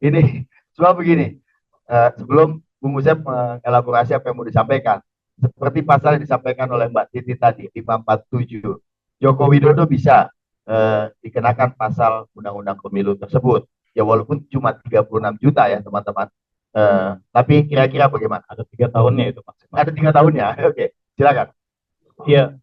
Ini cuma begini, sebelum Bung Usep mengelaborasi apa yang mau disampaikan, seperti pasal yang disampaikan oleh Mbak Titi tadi, 547, Joko Widodo bisa dikenakan pasal Undang-Undang Pemilu tersebut. Ya walaupun cuma 36 juta ya teman-teman. Tapi kira-kira bagaimana? Ada 3 tahunnya itu maksimal. Ada 3 tahunnya, oke, silakan. Iya,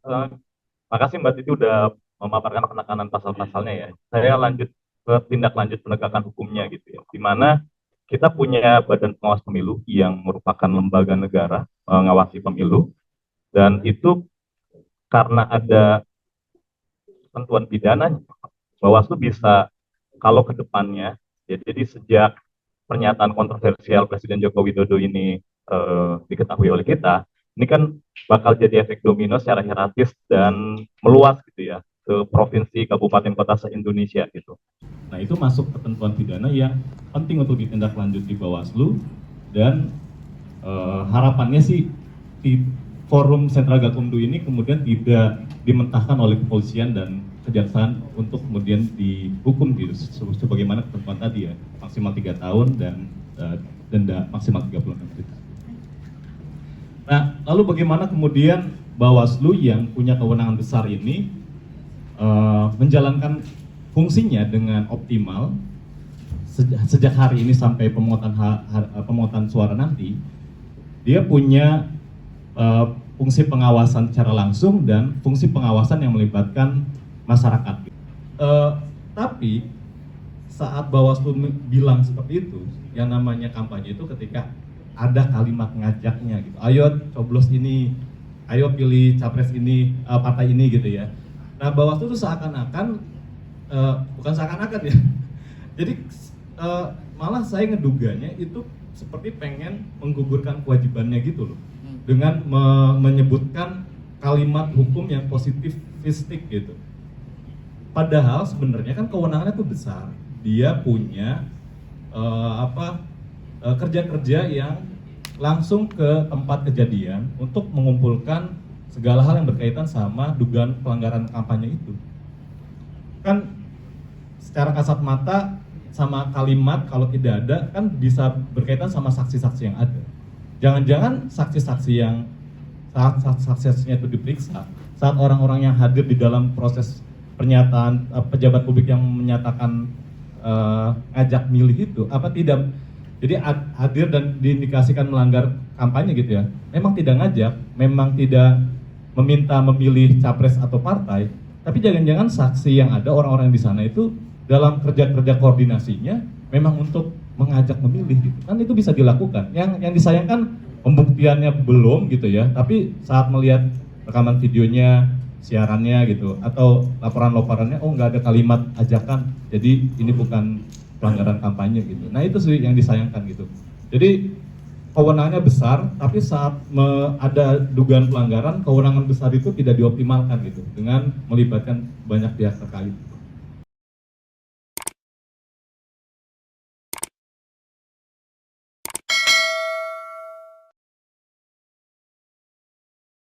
makasih Mbak Titi udah memaparkan penekanan pasal-pasalnya ya. Saya lanjut ke tindak lanjut penegakan hukumnya gitu ya. Di mana kita punya Badan Pengawas Pemilu yang merupakan lembaga negara mengawasi pemilu, dan itu karena ada ketentuan pidana, Bawaslu bisa kalau ke depannya, ya, jadi sejak pernyataan kontroversial Presiden Joko Widodo ini diketahui oleh kita, ini kan bakal jadi efek domino secara hierarkis dan meluas gitu ya ke provinsi, kabupaten, kota se-Indonesia gitu. Nah itu masuk ketentuan pidana yang penting untuk ditindaklanjuti di Bawaslu, dan harapannya sih di forum Sentra Gakumdu ini kemudian tidak dimentahkan oleh kepolisian dan kejaksaan untuk kemudian dihukum gitu, sebagaimana ketentuan tadi ya, maksimal 3 tahun dan denda maksimal 36 juta. Nah, lalu bagaimana kemudian Bawaslu yang punya kewenangan besar ini menjalankan fungsinya dengan optimal sejak hari ini sampai pemungutan suara nanti? Dia punya fungsi pengawasan secara langsung dan fungsi pengawasan yang melibatkan masyarakat. Tapi saat Bawaslu bilang seperti itu, yang namanya kampanye itu ketika ada kalimat ngajaknya gitu. Ayo coblos ini, ayo pilih capres ini, partai ini gitu ya. Nah Bawaslu itu seakan-akan, bukan seakan-akan ya. Jadi malah saya ngeduganya itu seperti pengen menggugurkan kewajibannya gitu loh, dengan menyebutkan kalimat hukum yang positifistik gitu. Padahal sebenarnya kan kewenangannya itu besar. Dia punya kerja-kerja yang langsung ke tempat kejadian untuk mengumpulkan segala hal yang berkaitan sama dugaan pelanggaran kampanye itu. Kan secara kasat mata sama kalimat kalau tidak ada kan bisa berkaitan sama saksi-saksi yang ada. Jangan-jangan saksi-saksi yang saat saksi-saksinya itu diperiksa, saat orang-orang yang hadir di dalam proses pernyataan pejabat publik yang menyatakan ngajak milih itu tidak, jadi hadir dan diindikasikan melanggar kampanye gitu ya, memang tidak ngajak, memang tidak meminta memilih capres atau partai, tapi jangan-jangan saksi yang ada, orang-orang di sana itu dalam kerja-kerja koordinasinya memang untuk mengajak memilih gitu. Kan itu bisa dilakukan. Yang disayangkan pembuktiannya belum gitu ya, tapi saat melihat rekaman videonya, siarannya gitu, atau laporan-laporannya, oh nggak ada kalimat ajakan, jadi ini bukan pelanggaran kampanye gitu. Nah itu sih yang disayangkan gitu. Jadi kewenangannya besar, tapi saat ada dugaan pelanggaran, kewenangan besar itu tidak dioptimalkan gitu, dengan melibatkan banyak pihak terkait.